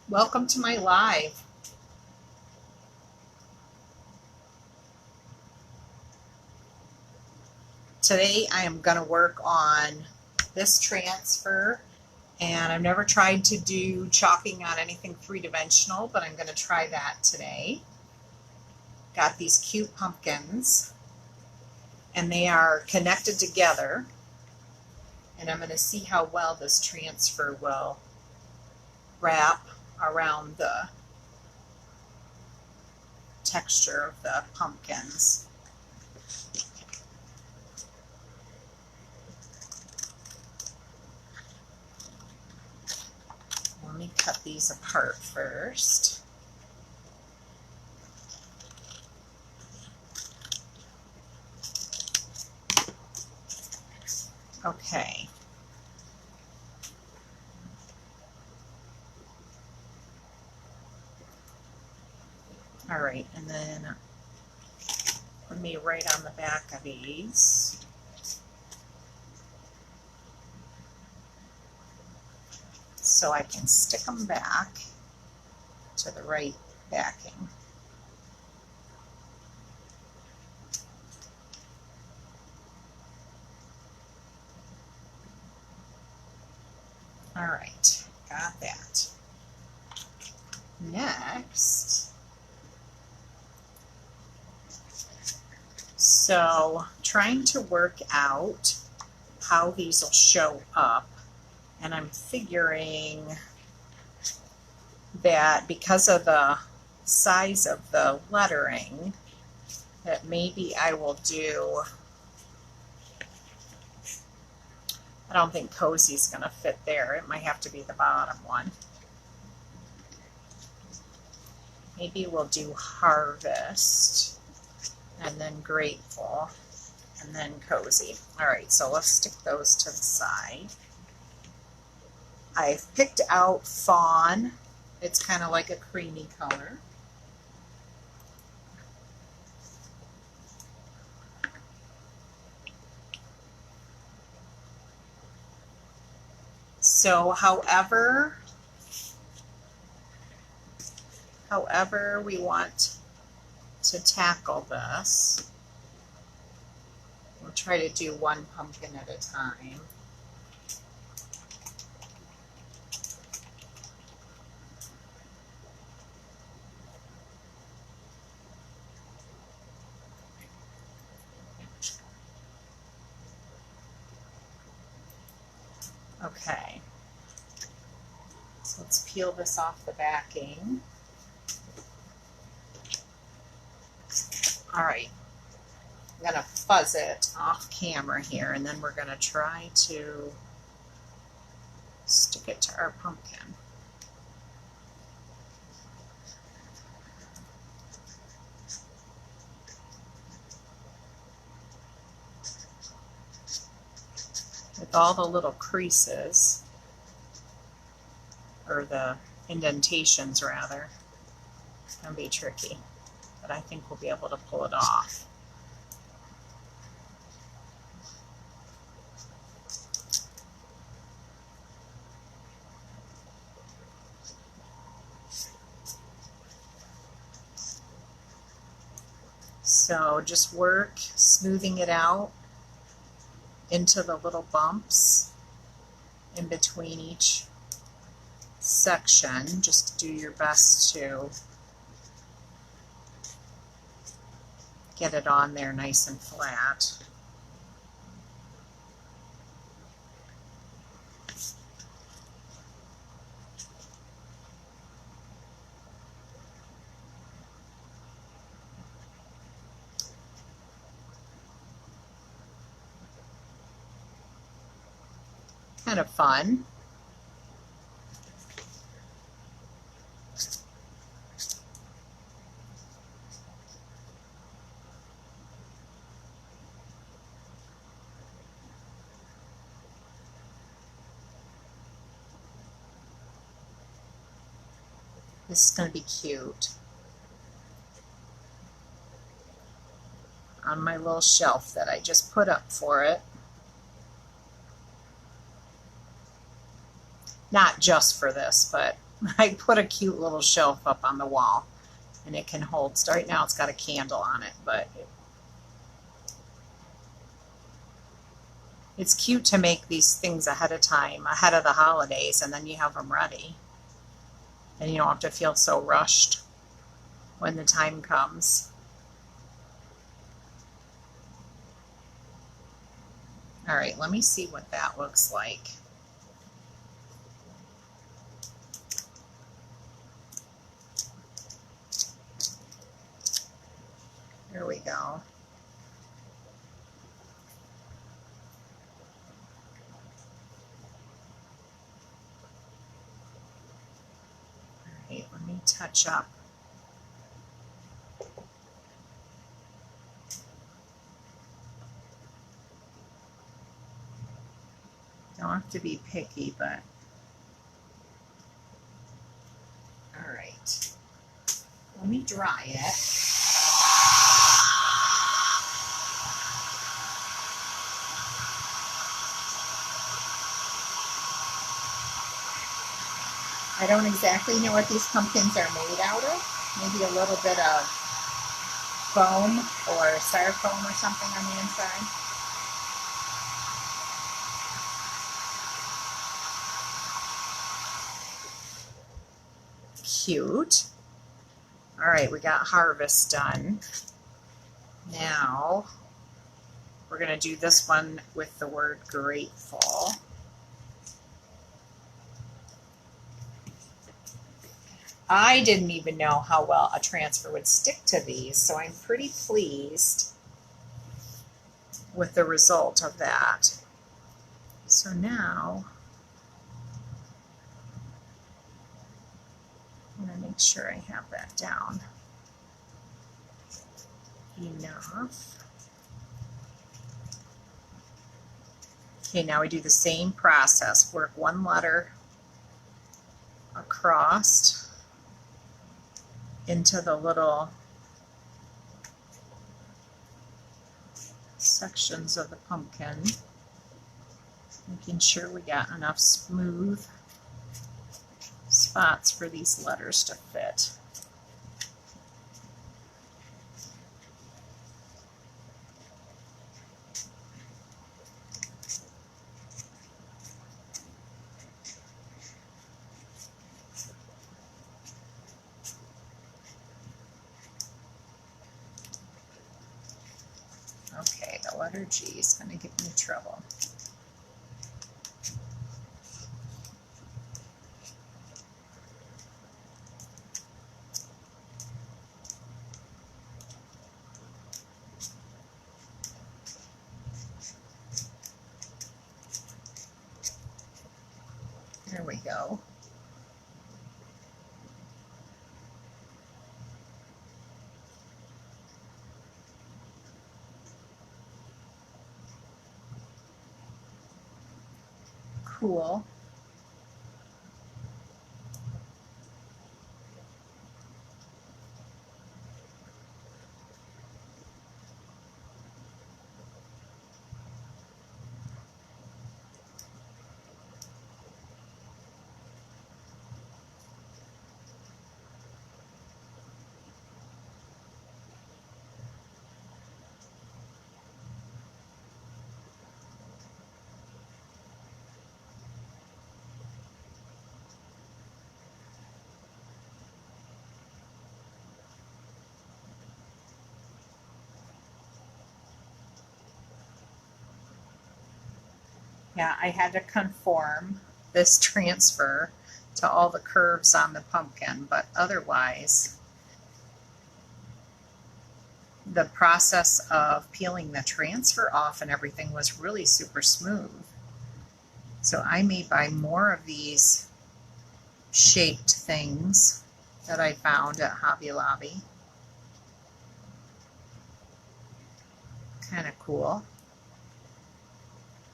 Welcome to my live. Today I am going to work on this transfer, and I've never tried to do chalking on anything three-dimensional, but I'm going to try that today. Got these cute pumpkins, and they are connected together, and I'm going to see how well this transfer will wrap around the texture of the pumpkins. Let me cut these apart first. Okay. All right, and then let me write on the back of these. So I can stick them back to the right backing. All right, got that. Next, so trying to work out how these will show up, and I'm figuring that because of the size of the lettering, that maybe I will do, I don't think Cozy's going to fit there. It might have to be the bottom one. Maybe we'll do Harvest, and then Grateful, and then Cozy. All right, so let's stick those to the side. I've picked out Fawn. It's kind of like a creamy color. So however we want to tackle this, we'll try to do one pumpkin at a time. Okay, so let's peel this off the backing. All right, I'm gonna fuzz it off camera here, and then we're gonna try to stick it to our pumpkin. With all the little creases, or the indentations rather, it's gonna be tricky, but I think we'll be able to pull it off. So just work smoothing it out into the little bumps in between each section. Just do your best to get it on there nice and flat. Kind of fun. This is going to be cute on my little shelf that I just put up for it. Not just for this, but I put a cute little shelf up on the wall, and it can hold. So right now it's got a candle on it, but it's cute to make these things ahead of time, ahead of the holidays, and then you have them ready. And you don't have to feel so rushed when the time comes. All right, let me see what that looks like. There we go. All right, let me touch up. Don't have to be picky, but all right. Let me dry it. I don't exactly know what these pumpkins are made out of. Maybe a little bit of foam or styrofoam or something on the inside. Cute. All right, we got harvest done. Now we're going to do this one with the word grateful. I didn't even know how well a transfer would stick to these, so I'm pretty pleased with the result of that. So now I'm going to make sure I have that down enough. Okay, now we do the same process. Work one letter across into the little sections of the pumpkin, making sure we got enough smooth spots for these letters to fit. Okay, the letter G is going to give me trouble. There we go. Cool. Yeah, I had to conform this transfer to all the curves on the pumpkin, but otherwise, the process of peeling the transfer off and everything was really super smooth. So I may buy more of these shaped things that I found at Hobby Lobby. Kind of cool.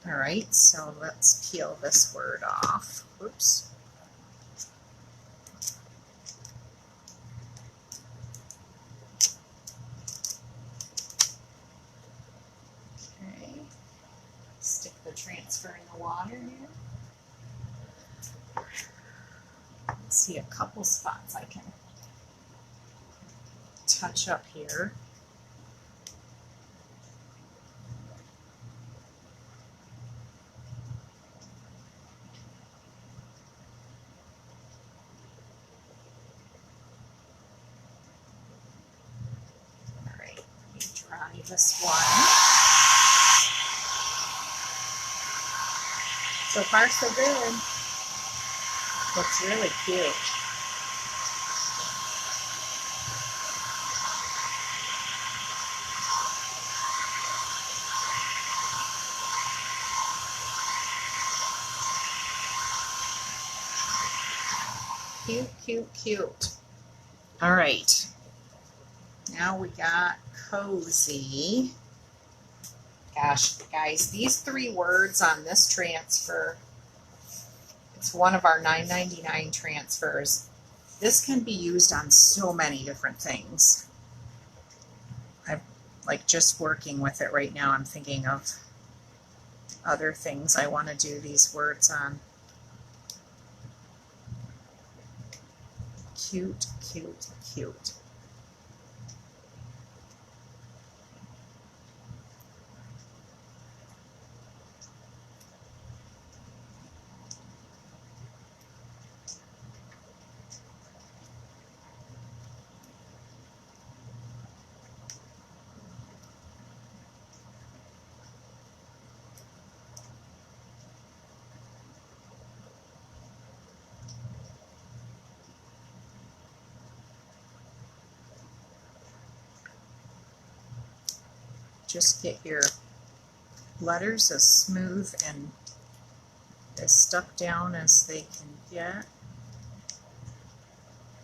All right, so let's peel this word off. Oops. Okay, stick the transfer in the water here. See a couple spots I can touch up here. All right, let me dry this one. So far, so good. Looks really cute. Cute, cute, cute. All right. Now we got cozy. Gosh, guys, these 3 words on this transfer, it's one of our $9.99 transfers. This can be used on so many different things. I'm like just working with it right now. I'm thinking of other things I want to do these words on. Cute, cute, cute. Just get your letters as smooth and as stuck down as they can get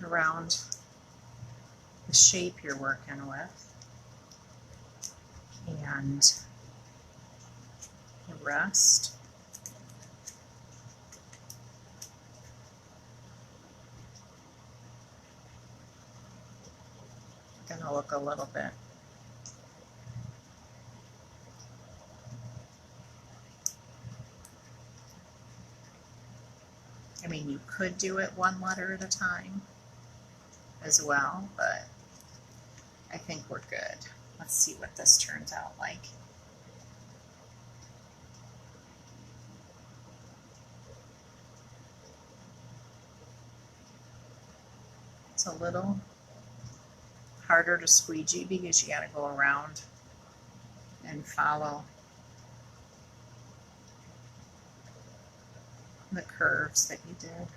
around the shape you're working with. And the rest. Gonna look a little bit I mean, you could do it 1 letter at a time as well, but I think we're good. Let's see what this turns out like. It's a little harder to squeegee because you got to go around and follow the curves that you did.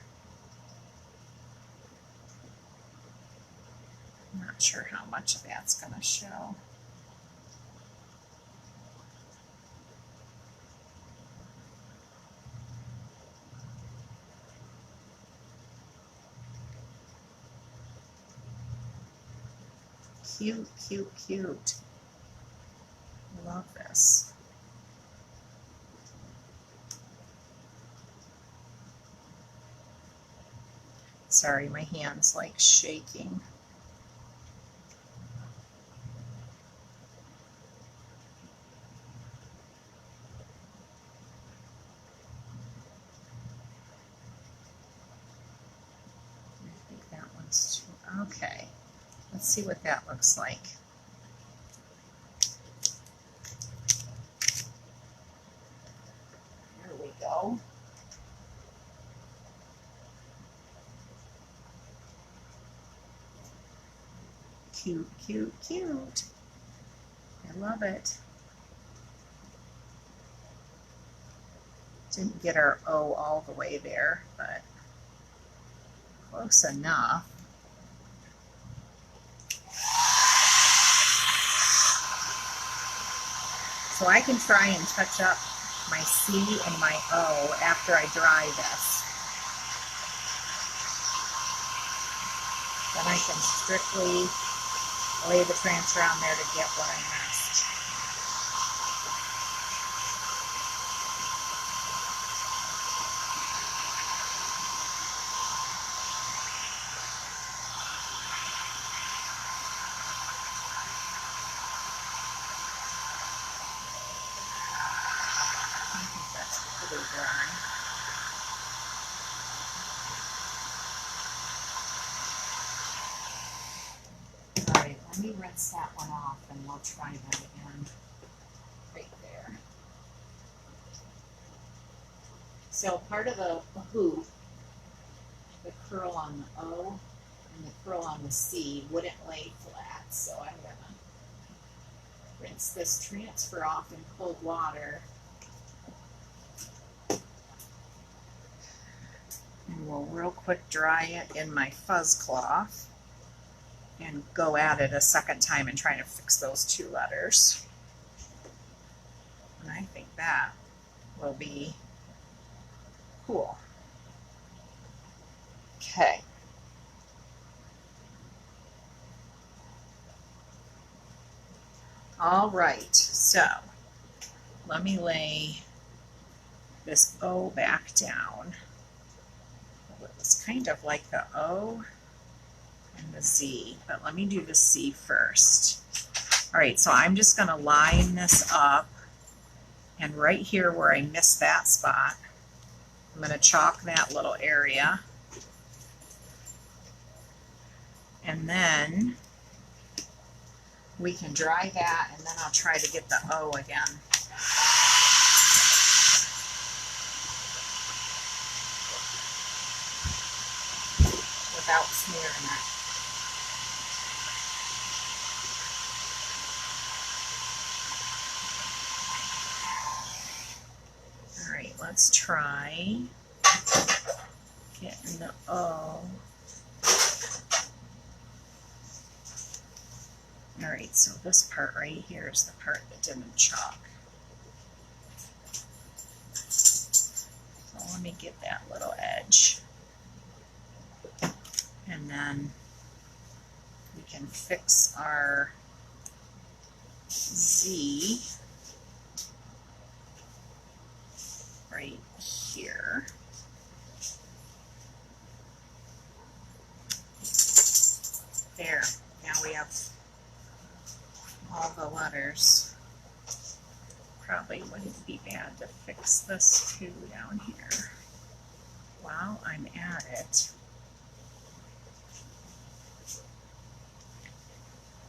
I'm not sure how much of that's going to show. Cute, cute, cute. I love this. Sorry, my hand's like shaking. I think that one's too, okay. Let's see what that looks like. Here we go. Cute, cute, cute. I love it. Didn't get our O all the way there, but close enough. So I can try and touch up my C and my O after I dry this. Then I can strictly lay the transfer on there to get what I missed. I think that's pretty dry. Let me rinse that one off and we'll try that again. Right there. So part of the hoop, the curl on the O and the curl on the C wouldn't lay flat, so I'm gonna rinse this transfer off in cold water. And we'll real quick dry it in my fuzz cloth and go at it a second time and try to fix those two letters. And I think that will be cool. Okay. All right, so let me lay this O back down. It was kind of like the O and the Z, but let me do the C first. All right, so I'm just going to line this up, and right here where I missed that spot, I'm going to chalk that little area, and then we can dry that, and then I'll try to get the O again. Without smearing it. All right, let's try getting the O. All right, so this part right here is the part that didn't chalk. So let me get that little edge. And then we can fix our Z right here. There, now we have all the letters. Probably wouldn't be bad to fix this too down here while I'm at it.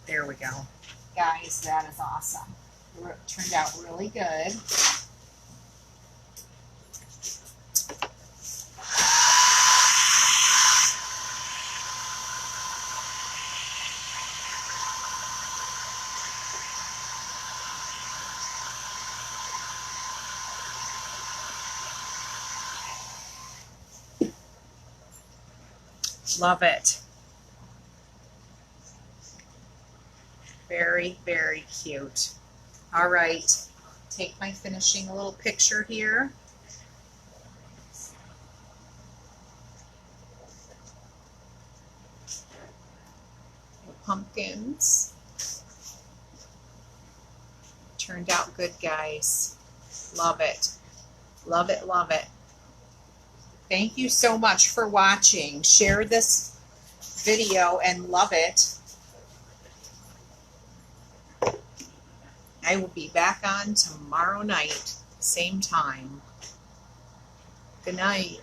There we go. Guys, that is awesome. It turned out really good. Love it. Very, very cute. All right, take my finishing little picture here. The pumpkins. Turned out good, guys. Love it. Love it, love it. Thank you so much for watching. Share this video and love it. I will be back on tomorrow night, same time. Good night.